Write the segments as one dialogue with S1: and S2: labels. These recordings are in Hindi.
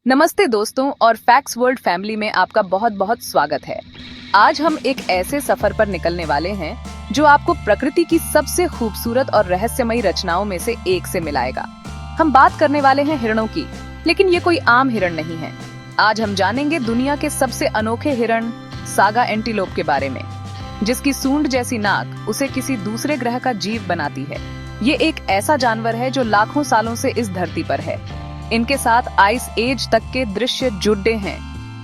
S1: नमस्ते दोस्तों और फैक्ट्स वर्ल्ड फैमिली में आपका बहुत बहुत स्वागत है। आज हम एक ऐसे सफर पर निकलने वाले हैं जो आपको प्रकृति की सबसे खूबसूरत और रहस्यमयी रचनाओं में से एक से मिलाएगा। हम बात करने वाले हैं हिरणों की, लेकिन ये कोई आम हिरण नहीं है। आज हम जानेंगे दुनिया के सबसे अनोखे हिरण सागा एंटीलोप के बारे में, जिसकी सूंड जैसी नाक उसे किसी दूसरे ग्रह का जीव बनाती है। ये एक ऐसा जानवर है जो लाखों सालों से इस धरती पर है। इनके साथ आइस एज तक के दृश्य जुड़े हैं।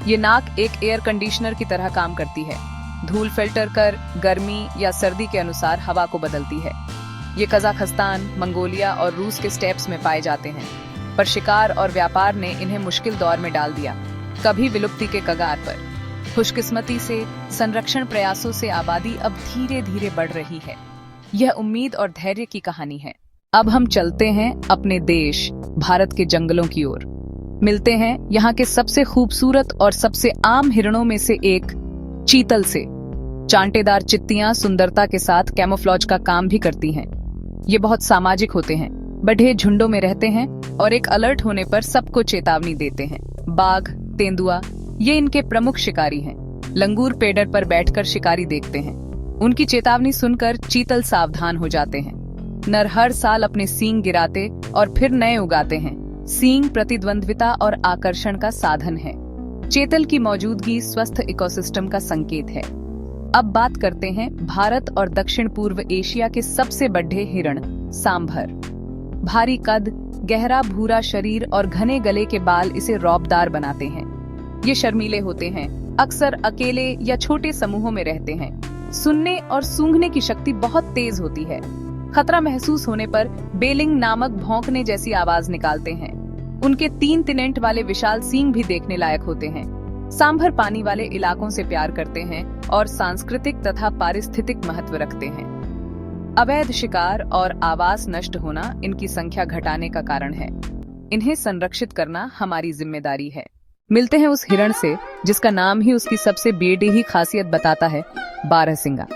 S1: ये नाक एक एयर कंडीशनर की तरह काम करती है, धूल फिल्टर कर गर्मी या सर्दी के अनुसार हवा को बदलती है। ये कजाकिस्तान, मंगोलिया और रूस के स्टेप्स में पाए जाते हैं, पर शिकार और व्यापार ने इन्हें मुश्किल दौर में डाल दिया, कभी विलुप्ति के कगार पर। खुशकिस्मती से संरक्षण प्रयासों से आबादी अब धीरे धीरे बढ़ रही है। यह उम्मीद और धैर्य की कहानी है। अब हम चलते हैं अपने देश भारत के जंगलों की ओर। मिलते हैं यहाँ के सबसे खूबसूरत और सबसे आम हिरणों में से एक चीतल से। चांटेदार चित्तियां सुंदरता के साथ कैमोफ्लॉज का काम भी करती हैं। ये बहुत सामाजिक होते हैं, बड़े झुंडों में रहते हैं और एक अलर्ट होने पर सबको चेतावनी देते हैं। बाघ, तेंदुआ ये इनके प्रमुख शिकारी हैं। लंगूर पेड़र पर बैठकर शिकारी देखते हैं। उनकी चेतावनी सुनकर चीतल सावधान हो जाते हैं। नर हर साल अपने सींग गिराते और फिर नए उगाते हैं। सींग प्रतिद्वंद्विता और आकर्षण का साधन है। चेतल की मौजूदगी स्वस्थ इकोसिस्टम का संकेत है। अब बात करते हैं भारत और दक्षिण पूर्व एशिया के सबसे बड़े हिरण सांभर। भारी कद, गहरा भूरा शरीर और घने गले के बाल इसे रौबदार बनाते हैं। ये शर्मीले होते हैं, अक्सर अकेले या छोटे समूहों में रहते हैं। सुनने और सूंघने की शक्ति बहुत तेज होती है। खतरा महसूस होने पर बेलिंग नामक भौंकने जैसी आवाज निकालते हैं। उनके 3 तिनेंट वाले विशाल सींग भी देखने लायक होते हैं। सांभर पानी वाले इलाकों से प्यार करते हैं और सांस्कृतिक तथा पारिस्थितिक महत्व रखते हैं। अवैध शिकार और आवास नष्ट होना इनकी संख्या घटाने का कारण है। इन्हें संरक्षित करना हमारी जिम्मेदारी है। मिलते हैं उस हिरण से जिसका नाम ही उसकी सबसे बेडीही खासियत बताता है, बारहसिंगा।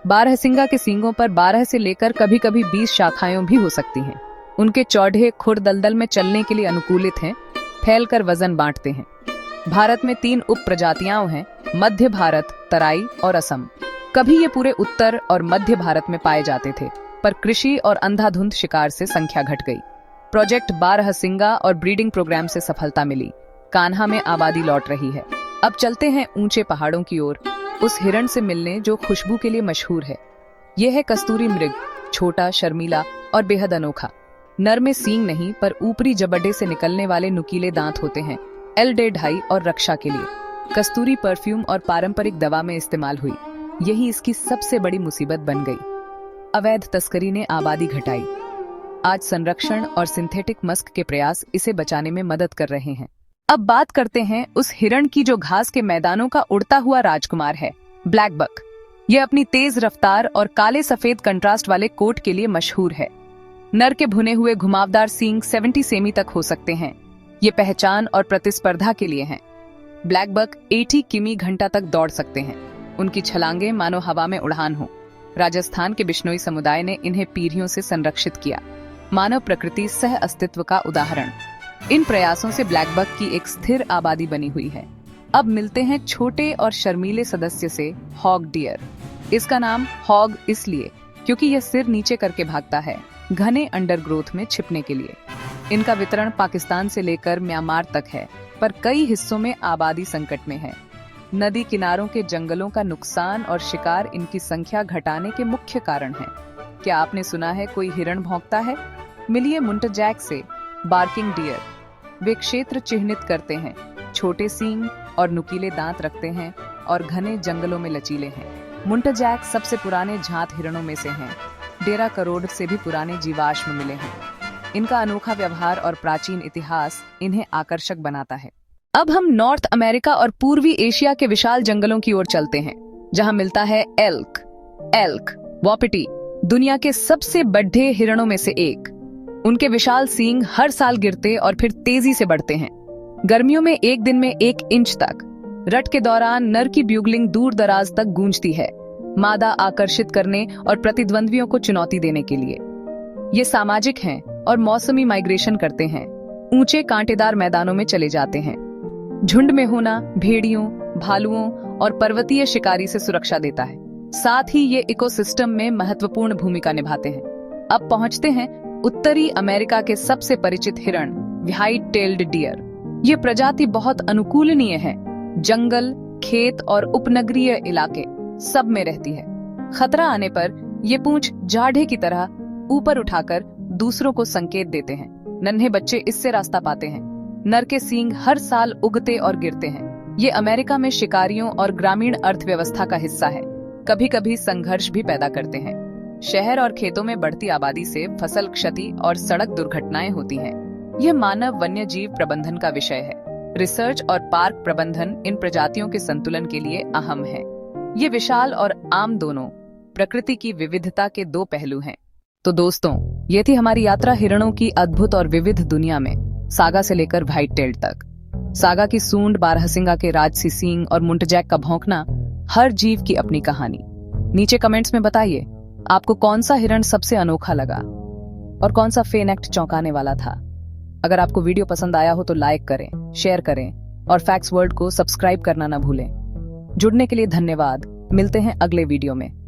S1: बारहसिंगा के सींगों पर 12 से लेकर कभी-कभी 20 शाखाएं भी हो सकती हैं। उनके चौड़े खुर दलदल में चलने के लिए अनुकूलित हैं, फैलकर वजन बांटते हैं। भारत में 3 उप प्रजातियां हैं, मध्य भारत, तराई और असम। कभी ये पूरे उत्तर और मध्य भारत में पाए जाते थे, पर कृषि और अंधाधुंध शिकार से संख्या घट गई। प्रोजेक्ट बारहसिंगा और ब्रीडिंग प्रोग्राम से सफलता मिली। कान्हा में आबादी लौट रही है। अब चलते हैं ऊंचे पहाड़ों की ओर, उस हिरण से मिलने जो खुशबू के लिए मशहूर है। यह है कस्तूरी मृग, छोटा, शर्मीला और बेहद अनोखा। नर में सींग नहीं, पर ऊपरी जबड़े से निकलने वाले नुकीले दांत होते हैं, एल ढाई और रक्षा के लिए। कस्तूरी परफ्यूम और पारंपरिक दवा में इस्तेमाल हुई। यही इसकी सबसे बड़ी मुसीबत बन गई। अवैध तस्करी ने आबादी घटाई। आज संरक्षण और सिंथेटिक मस्क के प्रयास इसे बचाने में मदद कर रहे हैं। अब बात करते हैं उस हिरण की जो घास के मैदानों का उड़ता हुआ राजकुमार है, ब्लैक बक। यह अपनी तेज रफ्तार और काले सफेद कंट्रास्ट वाले कोट के लिए मशहूर है। नर के भुने हुए घुमावदार सींग 70 सेमी तक हो सकते हैं। ये पहचान और प्रतिस्पर्धा के लिए हैं। ब्लैक बक 80 किमी घंटा तक दौड़ सकते हैं। उनकी छलांगे मानो हवा में उड़ान हो। राजस्थान के बिश्नोई समुदाय ने इन्हें पीढ़ियों से संरक्षित किया। मानव प्रकृति सह अस्तित्व का उदाहरण। इन प्रयासों से ब्लैक बक की एक स्थिर आबादी बनी हुई है। अब मिलते हैं छोटे और शर्मीले सदस्य से, हॉग डियर। इसका नाम हॉग इसलिए क्योंकि यह सिर नीचे करके भागता है, घने अंडरग्रोथ में छिपने के लिए। इनका वितरण पाकिस्तान से लेकर म्यांमार तक है, पर कई हिस्सों में आबादी संकट में है। नदी किनारों के जंगलों का नुकसान और शिकार इनकी संख्या घटाने के मुख्य कारण हैं। क्या आपने सुना है कोई हिरण भौंकता है? मिलिए मुंटजैक से, बार्किंग डियर। वे क्षेत्र चिह्नित करते हैं, छोटे सींग और नुकीले दांत रखते हैं और घने जंगलों में लचीले हैं। मुंटजैक सबसे पुराने झांत हिरणों में से हैं। डेरा करोड़ से भी पुराने जीवाश्म मिले हैं। इनका अनोखा व्यवहार और प्राचीन इतिहास इन्हें आकर्षक बनाता है। अब हम नॉर्थ अमेरिका और पूर्वी एशिया के विशाल जंगलों की ओर चलते हैं, जहां मिलता है एल्क वॉपिटी, दुनिया के सबसे बड़े हिरणों में से एक। उनके विशाल सींग हर साल गिरते और फिर तेजी से बढ़ते हैं। गर्मियों में एक दिन में 1 इंच तक। रट के दौरान नर की ब्यूगलिंग दूर दराज तक गूंजती है, मादा आकर्षित करने और प्रतिद्वंद्वियों को चुनौती देने के लिए। ये सामाजिक हैं और मौसमी माइग्रेशन करते हैं। ऊंचे कांटेदार मैदानों में चले जाते हैं। झुंड में होना भेड़ियों, भालुओं और पर्वतीय शिकारी से सुरक्षा देता है। साथ ही ये इकोसिस्टम में महत्वपूर्ण भूमिका निभाते हैं। अब पहुंचते हैं उत्तरी अमेरिका के सबसे परिचित हिरण, व्हाइट टेल्ड डियर। ये प्रजाति बहुत अनुकूलनीय है। जंगल, खेत और उपनगरीय इलाके सब में रहती है। खतरा आने पर ये पूंछ जाढ़े की तरह ऊपर उठाकर दूसरों को संकेत देते हैं। नन्हे बच्चे इससे रास्ता पाते हैं। नर के सींग हर साल उगते और गिरते हैं। ये अमेरिका में शिकारियों और ग्रामीण अर्थव्यवस्था का हिस्सा है। कभी कभी संघर्ष भी पैदा करते हैं। शहर और खेतों में बढ़ती आबादी से फसल क्षति और सड़क दुर्घटनाएं होती हैं। यह मानव वन्य जीव प्रबंधन का विषय है। रिसर्च और पार्क प्रबंधन इन प्रजातियों के संतुलन के लिए अहम है। ये विशाल और आम दोनों प्रकृति की विविधता के दो पहलू हैं। तो दोस्तों, ये थी हमारी यात्रा हिरणों की अद्भुत और विविध दुनिया में, सागा से लेकर व्हाइट टेल्ड तक। सागा की सूंड, बारहसिंगा के राजसी सींग और मुंटजैक का भौंकना, हर जीव की अपनी कहानी। नीचे कमेंट्स में बताइए आपको कौन सा हिरण सबसे अनोखा लगा और कौन सा फेनैक्ट चौंकाने वाला था। अगर आपको वीडियो पसंद आया हो तो लाइक करें, शेयर करें और फैक्ट्स वर्ल्ड को सब्सक्राइब करना ना भूलें। जुड़ने के लिए धन्यवाद। मिलते हैं अगले वीडियो में।